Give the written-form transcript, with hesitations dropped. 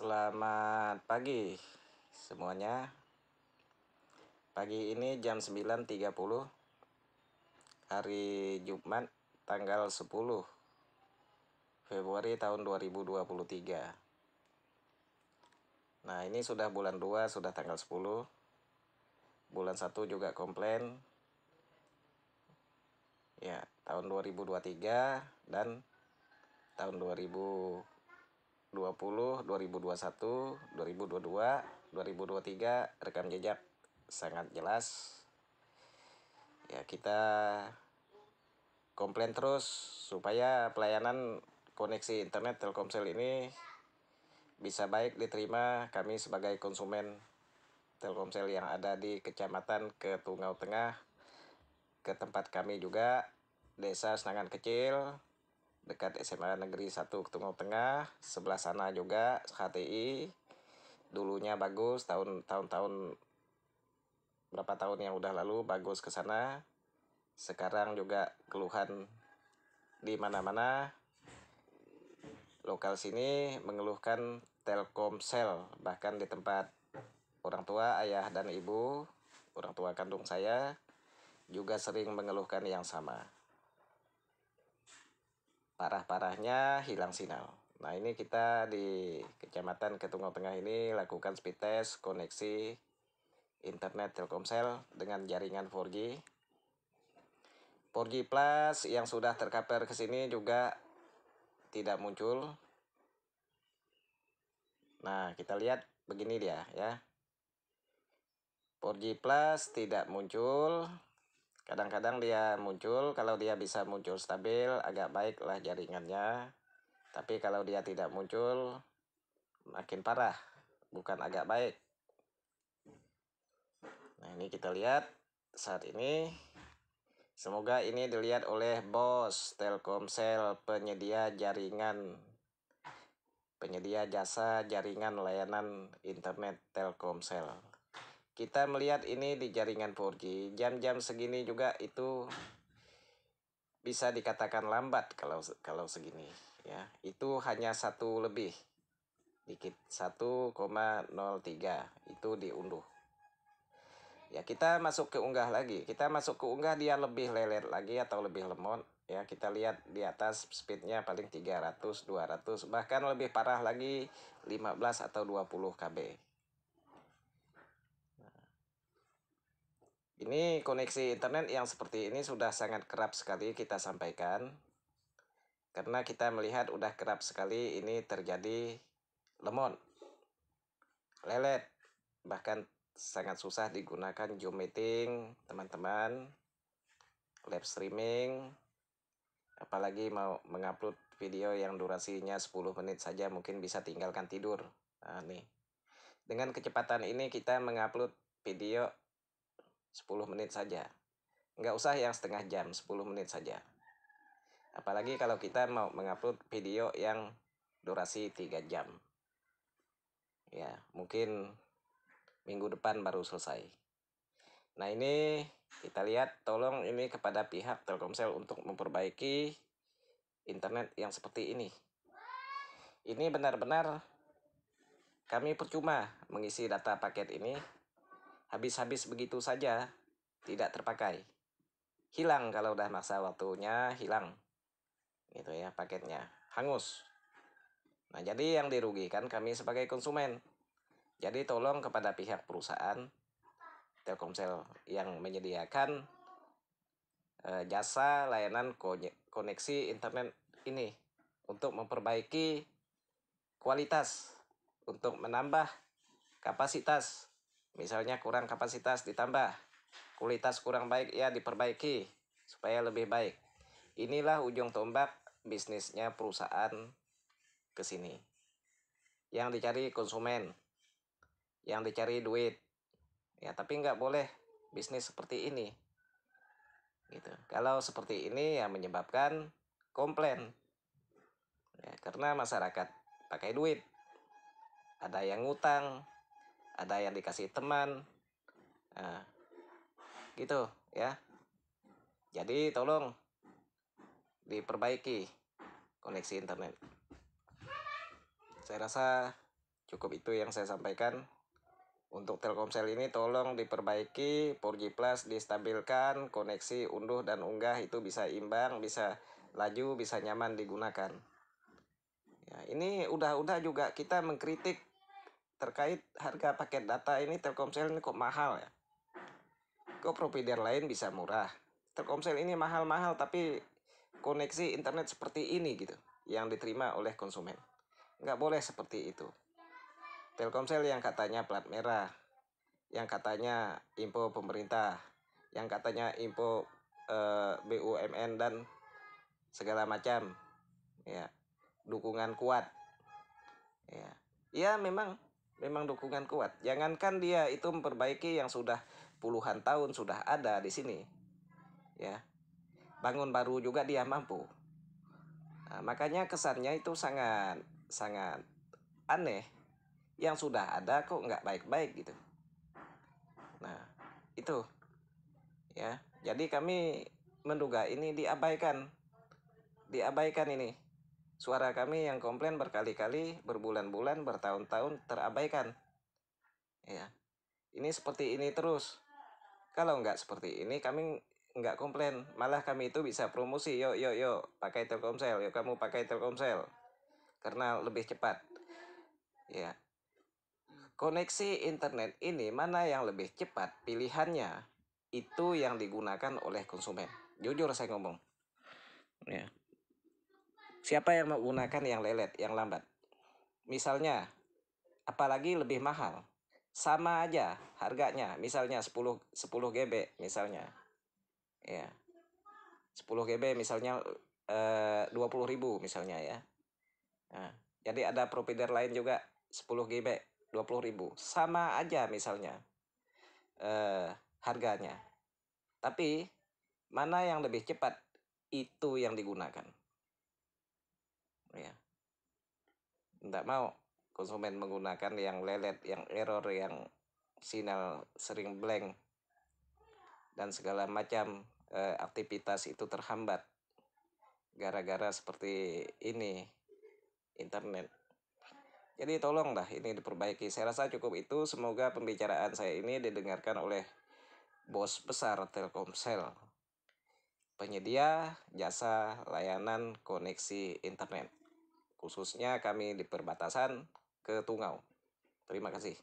Selamat pagi semuanya. Pagi ini jam 9.30 hari Jumat tanggal 10 Februari tahun 2023. Nah, ini sudah bulan 2, sudah tanggal 10. Bulan 1 juga komplain. Ya, tahun 2023 dan tahun 2020, 2021, 2022, 2023 rekam jejak sangat jelas. Ya, kita komplain terus supaya pelayanan koneksi internet Telkomsel ini bisa baik diterima kami sebagai konsumen Telkomsel yang ada di Kecamatan Ketungau Tengah, ke tempat kami juga, Desa Senangan Kecil, dekat SMA Negeri 1 Ketungau Tengah. Sebelah sana juga HTI, dulunya bagus, tahun-tahun berapa tahun yang udah lalu bagus ke sana. Sekarang juga keluhan di mana-mana. Lokal sini mengeluhkan Telkomsel, bahkan di tempat orang tua, ayah dan ibu, orang tua kandung saya juga sering mengeluhkan yang sama. Parah-parahnya hilang sinyal. Nah, ini kita di Kecamatan Ketungau Tengah ini lakukan speed test koneksi internet Telkomsel dengan jaringan 4G. 4G Plus yang sudah tercover ke sini juga tidak muncul. Nah, kita lihat begini dia ya. 4G Plus tidak muncul. Kadang-kadang dia muncul, kalau dia bisa muncul stabil, agak baik lah jaringannya. Tapi kalau dia tidak muncul, makin parah, bukan agak baik. Nah, ini kita lihat saat ini. Semoga ini dilihat oleh bos Telkomsel, penyedia jasa jaringan layanan internet Telkomsel. Kita melihat ini di jaringan 4G, jam-jam segini juga itu bisa dikatakan lambat kalau segini ya. Itu hanya 1 lebih dikit, 1,03 itu diunduh. Ya, kita masuk ke unggah lagi. Kita masuk ke unggah, dia lebih lelet lagi atau lebih lemot. Ya, kita lihat di atas speednya paling 300, 200, bahkan lebih parah lagi 15 atau 20 KB. Ini koneksi internet yang seperti ini sudah sangat kerap sekali kita sampaikan. Karena kita melihat udah kerap sekali ini terjadi lemot, lelet, bahkan sangat susah digunakan Zoom meeting, teman-teman, live streaming, apalagi mau mengupload video yang durasinya 10 menit saja mungkin bisa tinggalkan tidur. Nah, nih. Dengan kecepatan ini kita mengupload video 10 menit saja. Nggak usah yang setengah jam, 10 menit saja. Apalagi kalau kita mau mengupload video yang durasi 3 jam. Ya, mungkin minggu depan baru selesai. Nah, ini kita lihat, tolong ini kepada pihak Telkomsel untuk memperbaiki internet yang seperti ini. Ini benar-benar kami percuma mengisi data paket ini, habis-habis begitu saja, tidak terpakai. Hilang kalau udah masa waktunya, hilang. Gitu ya, paketnya hangus. Nah, jadi yang dirugikan kami sebagai konsumen. Jadi tolong kepada pihak perusahaan Telkomsel yang menyediakan jasa layanan koneksi internet ini untuk memperbaiki kualitas, untuk menambah kapasitas. Misalnya kurang kapasitas ditambah, kualitas kurang baik ya diperbaiki supaya lebih baik. Inilah ujung tombak bisnisnya perusahaan ke sini. Yang dicari konsumen, yang dicari duit. Ya, tapi nggak boleh bisnis seperti ini. Gitu. Kalau seperti ini ya menyebabkan komplain. Ya, karena masyarakat pakai duit. Ada yang ngutang, ada yang dikasih teman. Nah, gitu ya. Jadi tolong diperbaiki koneksi internet. Saya rasa Cukup itu yang saya sampaikan. Untuk Telkomsel ini tolong diperbaiki, 4G Plus distabilkan, koneksi unduh dan unggah itu bisa imbang, bisa laju, bisa nyaman digunakan. Ya, ini udah juga kita mengkritik terkait harga paket data ini. Telkomsel ini kok mahal ya? Kok provider lain bisa murah? Telkomsel ini mahal-mahal tapi koneksi internet seperti ini gitu yang diterima oleh konsumen. Nggak boleh seperti itu. Telkomsel yang katanya plat merah, yang katanya info pemerintah, yang katanya info BUMN dan segala macam, ya, dukungan kuat, ya memang dukungan kuat. Jangankan dia itu memperbaiki yang sudah puluhan tahun sudah ada di sini, ya, bangun baru juga dia mampu. Nah, makanya kesannya itu sangat aneh, yang sudah ada kok nggak baik-baik gitu. Nah itu ya, jadi kami menduga ini diabaikan ini. Suara kami yang komplain berkali-kali, berbulan-bulan, bertahun-tahun terabaikan. Ya, ini seperti ini terus. Kalau nggak seperti ini kami nggak komplain, malah kami itu bisa promosi, yuk pakai Telkomsel, yuk kamu pakai Telkomsel karena lebih cepat. Ya, koneksi internet ini mana yang lebih cepat, pilihannya itu yang digunakan oleh konsumen. Jujur saya ngomong, ya. Siapa yang menggunakan yang lelet, yang lambat? Misalnya, apalagi lebih mahal, sama aja harganya, misalnya 10 GB misalnya, ya, 10 GB misalnya 20.000 misalnya ya. Nah, jadi ada provider lain juga 10 GB 20.000, sama aja misalnya harganya, tapi mana yang lebih cepat itu yang digunakan, ya. Tidak mau konsumen menggunakan yang lelet, yang error, yang sinyal sering blank dan segala macam aktivitas itu terhambat gara-gara seperti ini internet. Jadi tolonglah ini diperbaiki. Saya rasa cukup itu. Semoga pembicaraan saya ini didengarkan oleh bos besar Telkomsel, penyedia jasa layanan koneksi internet, khususnya kami di perbatasan ke Tungau. Terima kasih.